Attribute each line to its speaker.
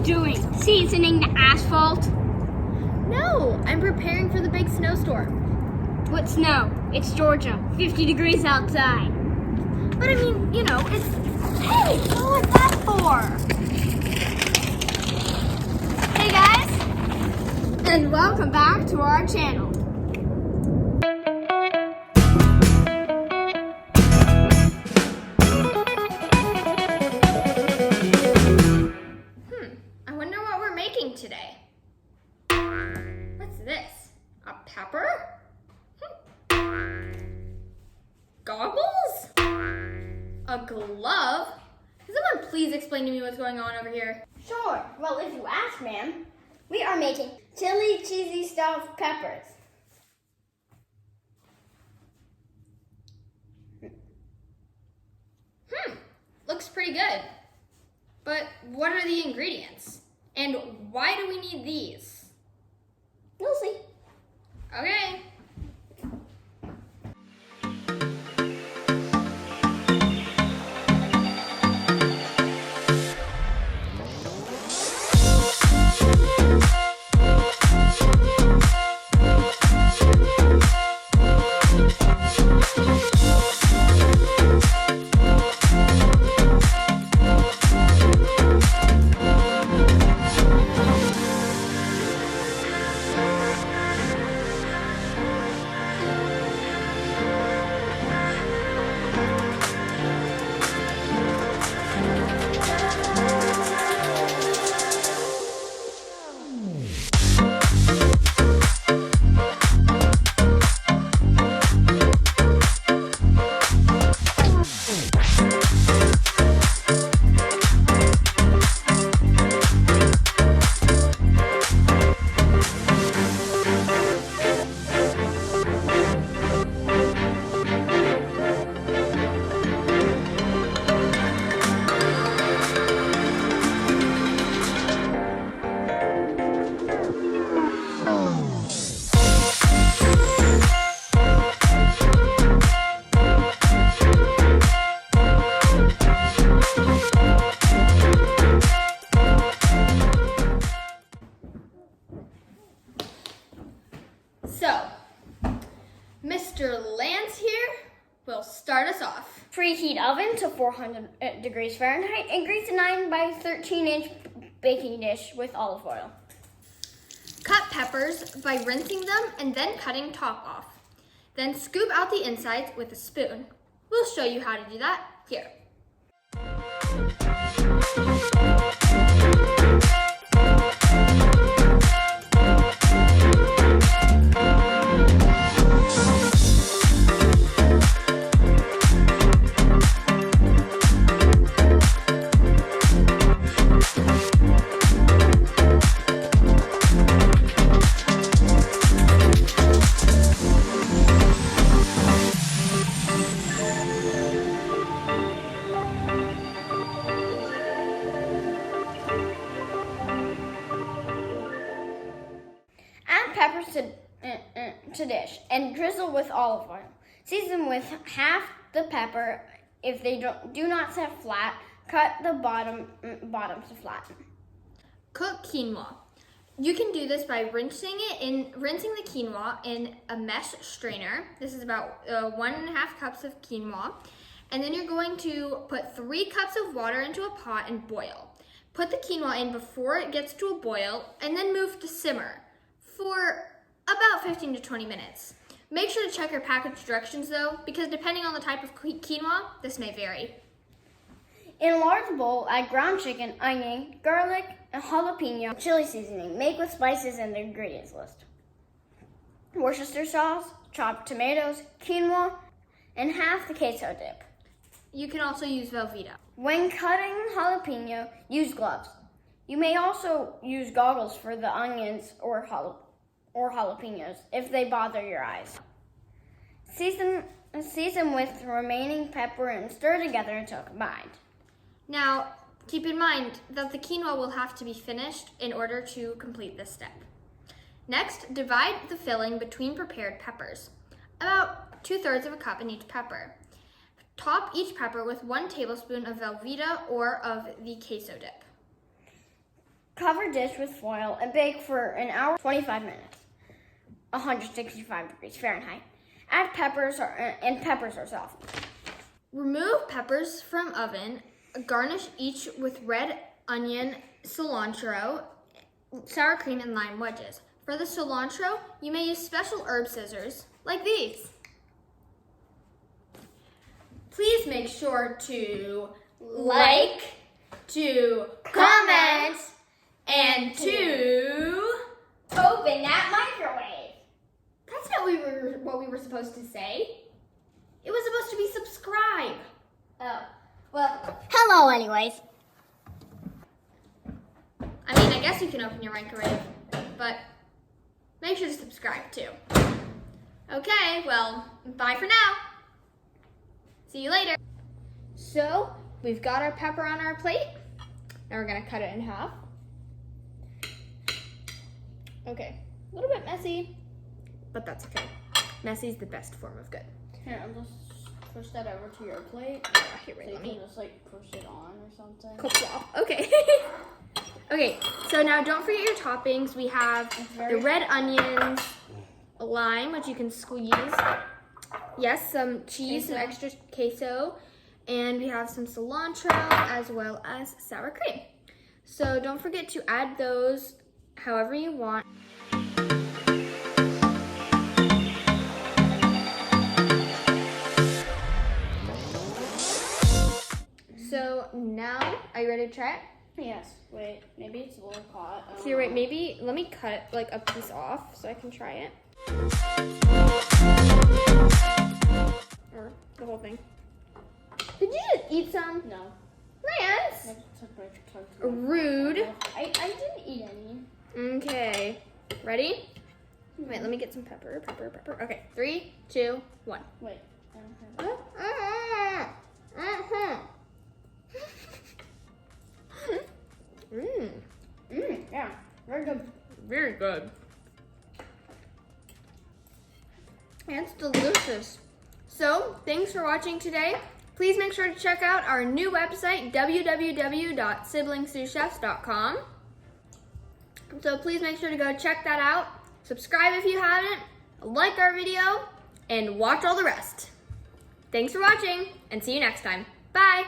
Speaker 1: doing? Seasoning the asphalt?
Speaker 2: No, I'm preparing for the big snowstorm.
Speaker 1: What snow? It's Georgia. 50 degrees outside.
Speaker 2: But I mean, it's... Hey, what was that for?
Speaker 1: Hey guys, and welcome back to our channel.
Speaker 2: I wonder what we're making today. What's this? A pepper? Goggles? A glove? Can someone please explain to me what's going on over here?
Speaker 1: Sure. Well, if you ask, ma'am, we are making chili cheesy stuffed peppers.
Speaker 2: Looks pretty good. But what are the ingredients? And why do we need these?
Speaker 1: You'll see.
Speaker 2: Okay. So, Mr. Lance here will start us off.
Speaker 1: Preheat oven to 400 degrees Fahrenheit and grease a 9 by 13-inch baking dish with olive oil.
Speaker 2: Cut peppers by rinsing them and then cutting top off. Then scoop out the insides with a spoon. We'll show you how to do that here.
Speaker 1: Add peppers to dish and drizzle with olive oil. Season with half the pepper. If they do not set flat, cut the bottom to flatten.
Speaker 2: Cook quinoa. You can do this by rinsing the quinoa in a mesh strainer. This is about 1.5 cups of quinoa. And then you're going to put 3 cups of water into a pot and boil. Put the quinoa in before it gets to a boil and then move to simmer for about 15 to 20 minutes. Make sure to check your package directions though, because depending on the type of quinoa, this may vary.
Speaker 1: In a large bowl, add ground chicken, onion, garlic, and jalapeno chili seasoning. Make with spices in the ingredients list. Worcestershire sauce, chopped tomatoes, quinoa, and half the queso dip.
Speaker 2: You can also use Velveeta.
Speaker 1: When cutting jalapeno, use gloves. You may also use goggles for the onions or jalapenos if they bother your eyes. Season with remaining pepper and stir together until combined.
Speaker 2: Now, keep in mind that the quinoa will have to be finished in order to complete this step. Next, divide the filling between prepared peppers, about 2/3 of a cup in each pepper. Top each pepper with 1 tablespoon of Velveeta or of the queso dip.
Speaker 1: Cover dish with foil and bake for an hour, 25 minutes, 165 degrees Fahrenheit. Add peppers and peppers are soft.
Speaker 2: Remove peppers from oven. Garnish each with red onion, cilantro, sour cream, and lime wedges. For the cilantro, you may use special herb scissors like these. Please make sure to like, to comment, and to
Speaker 1: Open that microwave.
Speaker 2: That's not what we were supposed to say. It was supposed to be subscribe.
Speaker 1: Oh, well, hello anyways.
Speaker 2: I mean, I guess you can open your microwave, but make sure to subscribe too. Okay, well, bye for now. See you later. So, we've got our pepper on our plate. Now we're gonna cut it in half. Okay, a little bit messy, but that's okay. Messy is the best form of good.
Speaker 1: Here, I'll just push that over to your plate.
Speaker 2: Here,
Speaker 1: So
Speaker 2: wait,
Speaker 1: you
Speaker 2: let
Speaker 1: can
Speaker 2: me.
Speaker 1: just like push it on or something.
Speaker 2: Cool. Okay. Okay, so now don't forget your toppings. We have the red onions, lime, which you can squeeze. Yes, some cheese, some extra queso, and we have some cilantro as well as sour cream. So don't forget to add those however you want. So now, are you ready to try it?
Speaker 1: Yes. Wait, maybe it's a little hot. I don't
Speaker 2: Here, wait,
Speaker 1: know.
Speaker 2: maybe let me cut like a piece off so I can try it. Or the whole thing. Did you just eat some?
Speaker 1: No.
Speaker 2: Lance!
Speaker 1: I took my tongue.
Speaker 2: Rude.
Speaker 1: I didn't eat any.
Speaker 2: Okay. Ready? Wait, let me get some pepper. Okay, 3, 2, 1.
Speaker 1: Wait, I don't have yeah, very good.
Speaker 2: Very good. It's delicious. So, thanks for watching today. Please make sure to check out our new website, www.siblingsouschefs.com. So please make sure to go check that out. Subscribe if you haven't, like our video, and watch all the rest. Thanks for watching, and see you next time. Bye!